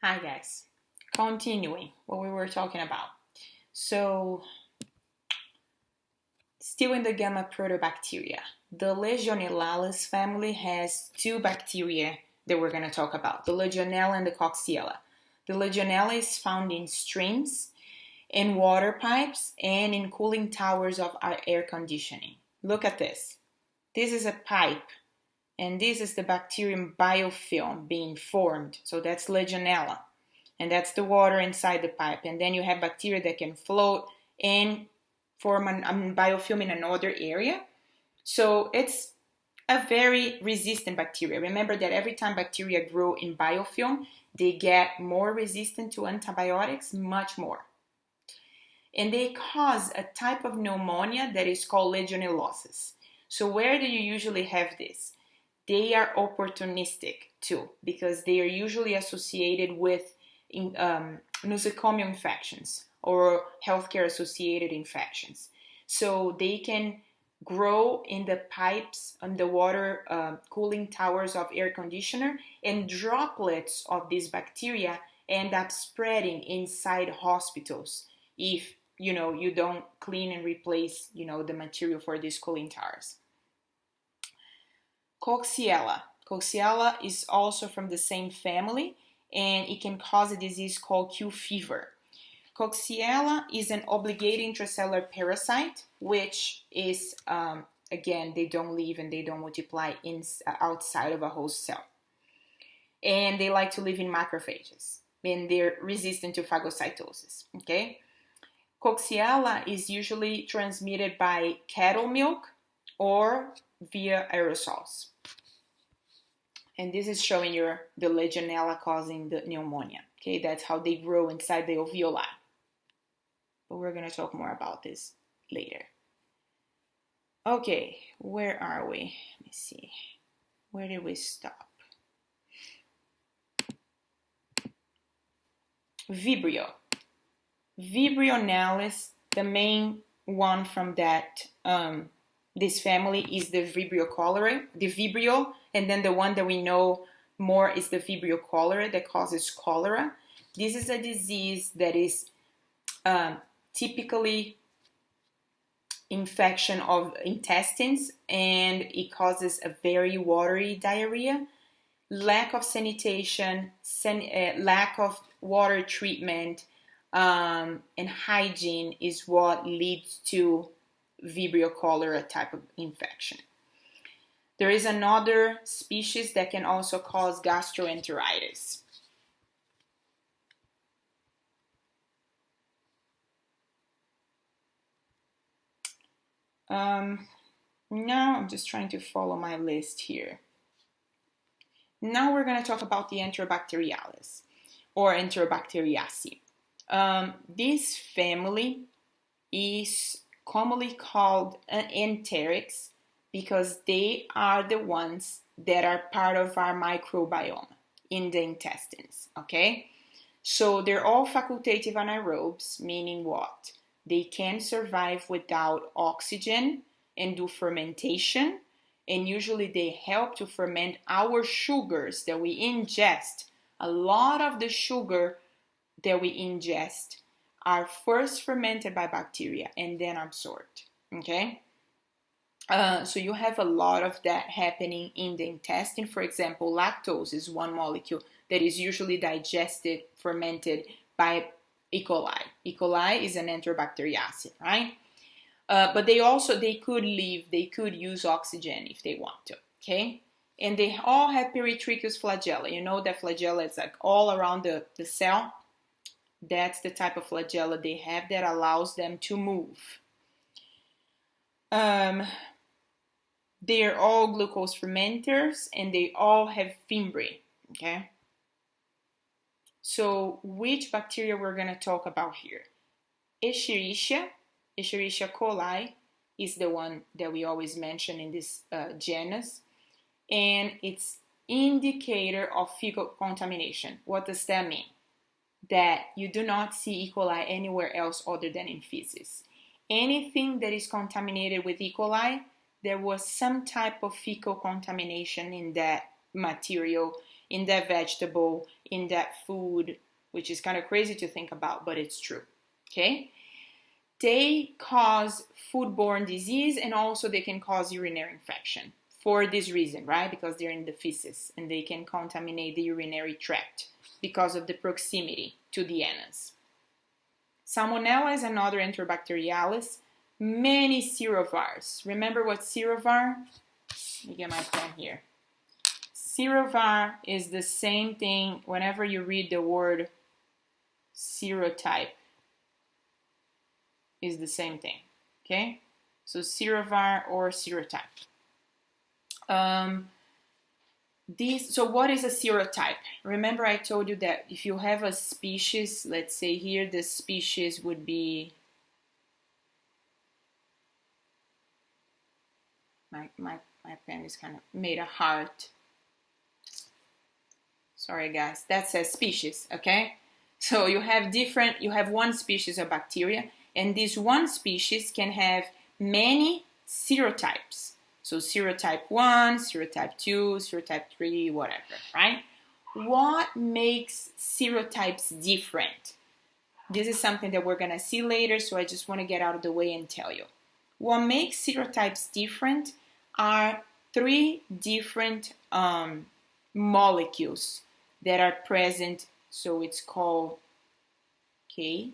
Hi guys, continuing what we were talking about. So, still in the gamma protobacteria, the Legionellales family has two bacteria that we're going to talk about, the Legionella and the Coxiella. The Legionella is found in streams, in water pipes, and in cooling towers of our air conditioning. Look at this. This is a pipe, and this is the bacterium biofilm being formed. So that's Legionella. And that's the water inside the pipe. And then you have bacteria that can float and form a biofilm in another area. So it's a very resistant bacteria. Remember that every time bacteria grow in biofilm, they get more resistant to antibiotics, much more. And they cause a type of pneumonia that is called legionellosis. So where do you usually have this? They are opportunistic too, because they are usually associated with nosocomial infections or healthcare associated infections. So they can grow in the pipes and the water cooling towers of air conditioner, and droplets of this bacteria end up spreading inside hospitals if you don't clean and replace the material for these cooling towers. Coxiella is also from the same family, and it can cause a disease called Q fever. Coxiella is an obligate intracellular parasite, which is, again, they don't live and they don't multiply outside of a host cell. And they like to live in macrophages, and they're resistant to phagocytosis, okay? Coxiella is usually transmitted by cattle milk or via aerosols. And this is showing you the Legionella causing the pneumonia. Okay, that's how they grow inside the alveoli. But we're going to talk more about this later. Okay, where are we? Let me see. Where did we stop? Vibrio. Vibrionalis, the main one from that this family is the Vibrio cholerae, the Vibrio, and then the one that we know more is the Vibrio cholerae that causes cholera. This is a disease that is typically infection of intestines, and it causes a very watery diarrhea. Lack of sanitation, lack of water treatment, and hygiene is what leads to Vibrio cholera type of infection. There is another species that can also cause gastroenteritis. Now I'm just trying to follow my list here. Now we're going to talk about the Enterobacteriales or Enterobacteriaceae. This family is commonly called enterics because they are the ones that are part of our microbiome in the intestines, okay? So they're all facultative anaerobes, meaning what? They can survive without oxygen and do fermentation, and usually they help to ferment our sugars that we ingest. A lot of the sugar that we ingest are first fermented by bacteria and then absorbed, okay? So you have a lot of that happening in the intestine. For example, lactose is one molecule that is usually digested, fermented by E. coli. E. coli is an Enterobacteriaceae, right? But they could live, they could use oxygen if they want to, okay? And they all have peritracheous flagella. You know that flagella is like all around the cell. That's the type of flagella they have that allows them to move. They are all glucose fermenters, and they all have fimbriae, okay? So which bacteria we're going to talk about here? Escherichia coli is the one that we always mention in this genus, and it's indicator of fecal contamination. What does that mean? That you do not see E. coli anywhere else other than in feces. Anything that is contaminated with E. coli, there was some type of fecal contamination in that material in that vegetable, in that food, which is kind of crazy to think about, but it's true. Okay? They cause foodborne disease, and also they can cause urinary infection for this reason, right? Because they're in the feces and they can contaminate the urinary tract because of the proximity to the anus. Salmonella is another Enterobacterialis. Many serovars. Remember what serovar? Let me get my pen here. Serovar is the same thing whenever you read the word serotype, is the same thing. Okay? So serovar or serotype. So what is a serotype? Remember I told you that if you have a species, let's say here the species would be, my pen is kind of made a heart. Sorry guys, that's a species, okay? So you have one species of bacteria, and this one species can have many serotypes. So serotype 1, serotype 2, serotype 3, whatever, right? What makes serotypes different? This is something that we're gonna see later, so I just wanna get out of the way and tell you. What makes serotypes different are 3 different molecules that are present. So it's called, okay,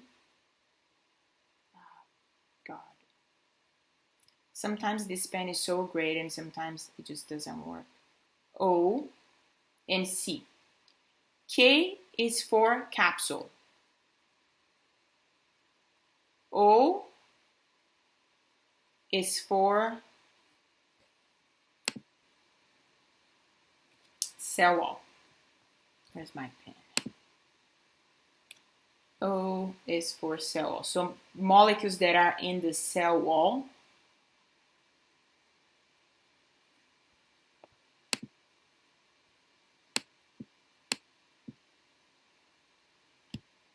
God. Sometimes this pen is so great and sometimes it just doesn't work. O and C. K is for capsule. O is for cell wall. Where's my pen? O is for cell wall. So molecules that are in the cell wall.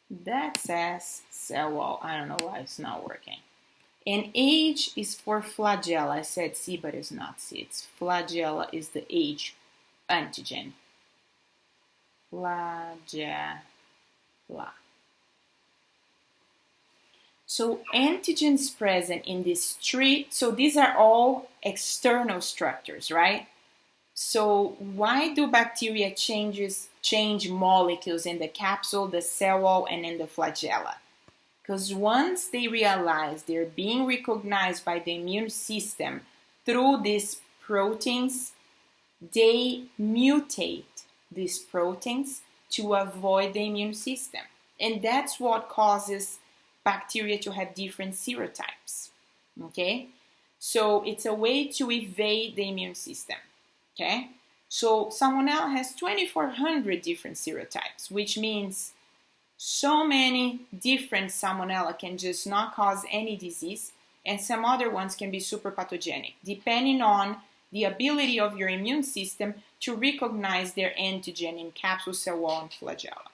That says cell wall. I don't know why it's not working. And H is for flagella. I said C, but it's not C. It's flagella is the H antigen. Flagella. So antigens present in these 3, so these are all external structures, right? So why do bacteria change molecules in the capsule, the cell wall, and in the flagella? Because once they realize they're being recognized by the immune system through these proteins, they mutate these proteins to avoid the immune system. And that's what causes bacteria to have different serotypes. Okay? So it's a way to evade the immune system. Okay? So Salmonella has 2,400 different serotypes, which means so many different Salmonella can just not cause any disease, and some other ones can be super pathogenic, depending on the ability of your immune system to recognize their antigen in capsule, cell wall, and flagella.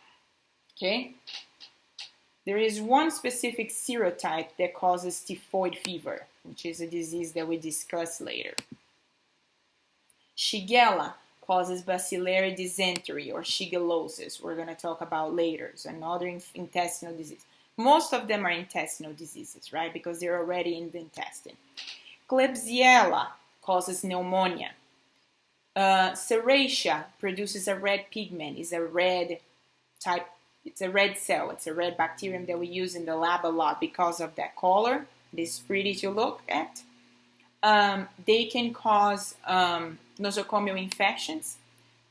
Okay? There is one specific serotype that causes typhoid fever, which is a disease that we discuss later. Shigella causes bacillary dysentery or shigellosis. We're going to talk about later. It's another intestinal disease. Most of them are intestinal diseases, right? Because they're already in the intestine. Klebsiella causes pneumonia. Serratia produces a red pigment. It's a red type. It's a red cell. It's a red bacterium that we use in the lab a lot because of that color. It's pretty to look at. They can cause nosocomial infections.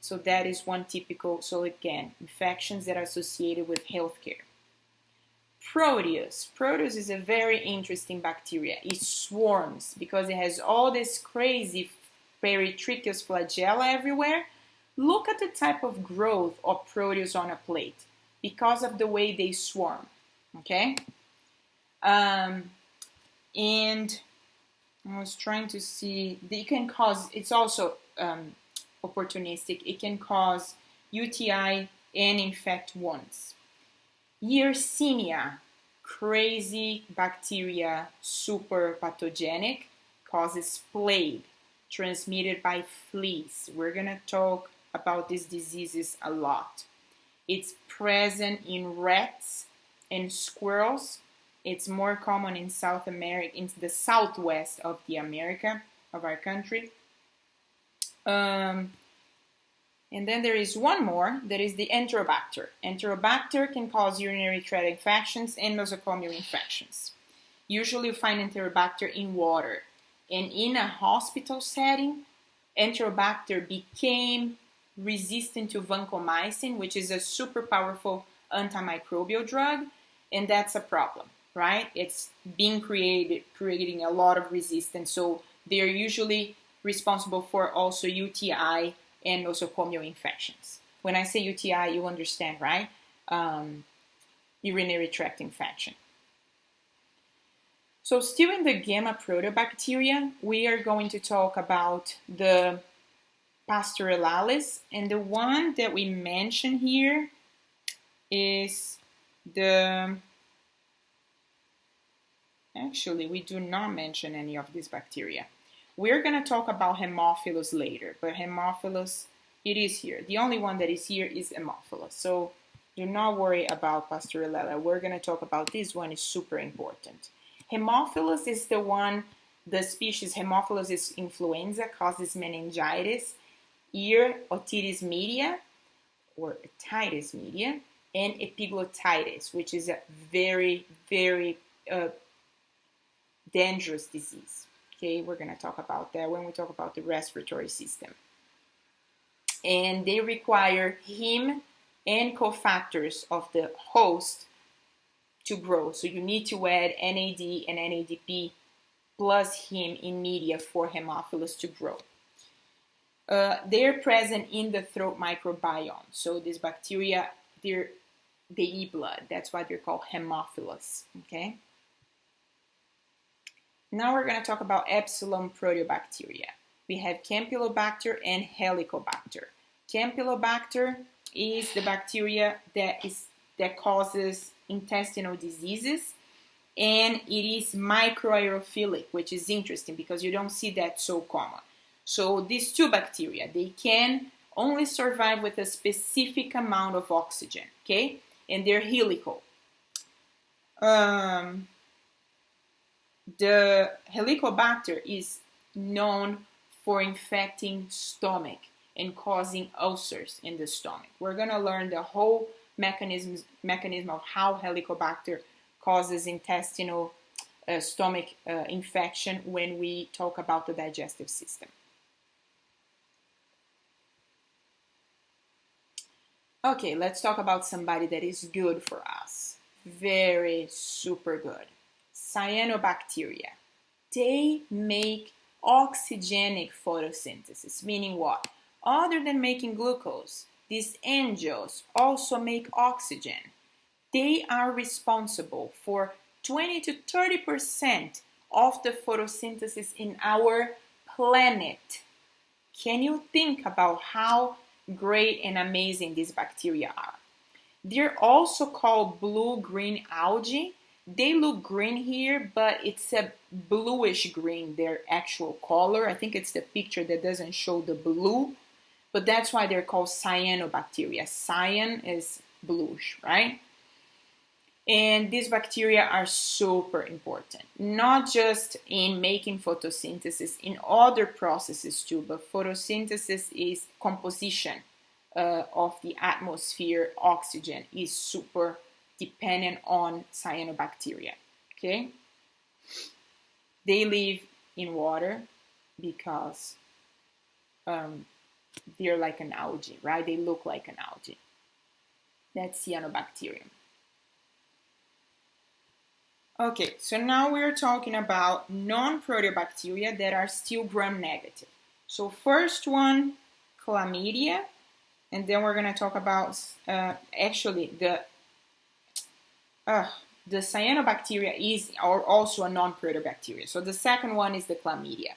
So that is one typical, so again, infections that are associated with healthcare. Proteus. Proteus is a very interesting bacteria. It swarms because it has all this crazy peritrichous flagella everywhere. Look at the type of growth of Proteus on a plate because of the way they swarm. Okay? And I was trying to see, they can cause, it's also opportunistic, it can cause UTI and infect wounds. Yersinia, crazy bacteria, super pathogenic, causes plague, transmitted by fleas. We're going to talk about these diseases a lot. It's present in rats and squirrels. It's more common in South America, in the southwest of the America, of our country. And then there is one more, that is the Enterobacter. Enterobacter can cause urinary tract infections and nosocomial infections. Usually you find Enterobacter in water. And in a hospital setting, Enterobacter became resistant to vancomycin, which is a super powerful antimicrobial drug, and that's a problem, right? It's being creating a lot of resistance. So they're usually responsible for also UTI and nosocomial infections. When I say UTI, you understand, right? Urinary tract infection. So still in the gamma protobacteria, we are going to talk about the Pasteurellales, and the one that we mention here is actually we do not mention any of these bacteria. We're going to talk about Haemophilus later, but Haemophilus, it is here. The only one that is here is Haemophilus. So do not worry about Pasteurella. We're going to talk about this one, is super important. Haemophilus is the one, the species Haemophilus is influenza, causes meningitis, ear otitis media or otitis media, and epiglottitis, which is a very, very dangerous disease. Okay, we're going to talk about that when we talk about the respiratory system. And they require heme and cofactors of the host to grow. So you need to add NAD and NADP plus heme in media for Haemophilus to grow. They're present in the throat microbiome. So these bacteria, they eat blood. That's why they're called Haemophilus. Okay. Now we're going to talk about Epsilon proteobacteria. We have Campylobacter and Helicobacter. Campylobacter is the bacteria that causes intestinal diseases, and it is microaerophilic, which is interesting because you don't see that so common. So these two bacteria, they can only survive with a specific amount of oxygen, okay? And they're helical. The Helicobacter is known for infecting stomach and causing ulcers in the stomach. We're going to learn the whole mechanism of how Helicobacter causes intestinal stomach infection when we talk about the digestive system. Okay, let's talk about somebody that is good for us. Very super good. Cyanobacteria. They make oxygenic photosynthesis, meaning what? Other than making glucose, these angels also make oxygen. They are responsible for 20 to 30% of the photosynthesis in our planet. Can you think about how great and amazing these bacteria are? They're also called blue-green algae. They look green here, but it's a bluish green, their actual color. I think it's the picture that doesn't show the blue, but that's why they're called cyanobacteria. Cyan is bluish, right? And these bacteria are super important, not just in making photosynthesis, in other processes too, but photosynthesis is composition of the atmosphere. Oxygen is super dependent on cyanobacteria, okay? They live in water because they're like an algae, right? They look like an algae. That's cyanobacterium. Okay, so now we're talking about non-proteobacteria that are still gram-negative. So first one, chlamydia, and then we're going to talk about actually the cyanobacteria is also a non-proteobacteria. So the second one is the chlamydia.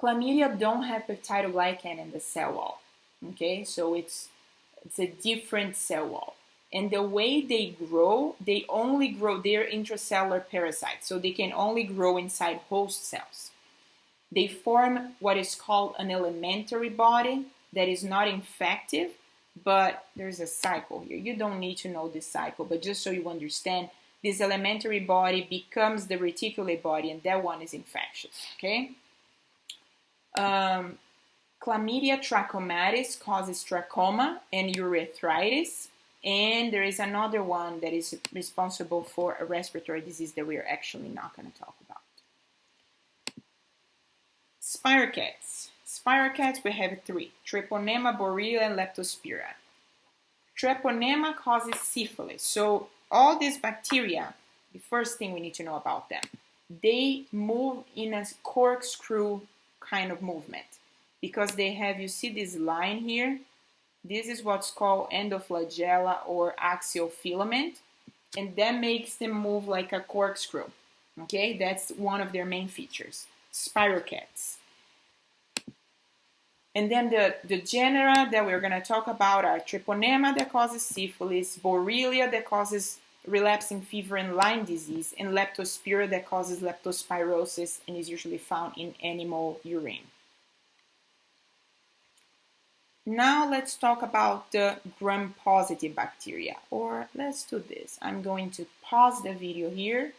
Chlamydia don't have peptidoglycan in the cell wall. Okay, so it's a different cell wall. And the way they grow, they're intracellular parasites. So they can only grow inside host cells. They form what is called an elementary body. that is not infective, but there's a cycle here. You don't need to know this cycle, but just so you understand, this elementary body becomes the reticulate body, and that one is infectious, okay? Chlamydia trachomatis causes trachoma and urethritis, and there is another one that is responsible for a respiratory disease that we are actually not going to talk about. Spirochetes. Spirochetes, we have three: Treponema, Borrelia, and Leptospira. Treponema causes syphilis. So all these bacteria, the first thing we need to know about them, they move in a corkscrew kind of movement because they have, you see this line here? This is what's called endoflagella or axial filament, and that makes them move like a corkscrew. Okay, that's one of their main features, spirochetes. And then the genera that we're going to talk about are Treponema, that causes syphilis, Borrelia, that causes relapsing fever and Lyme disease, and Leptospira, that causes leptospirosis and is usually found in animal urine. Now let's talk about the gram-positive bacteria, or let's do this. I'm going to pause the video here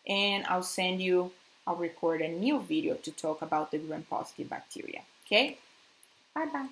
and I'll record a new video to talk about the gram-positive bacteria. Okay? Bye-bye.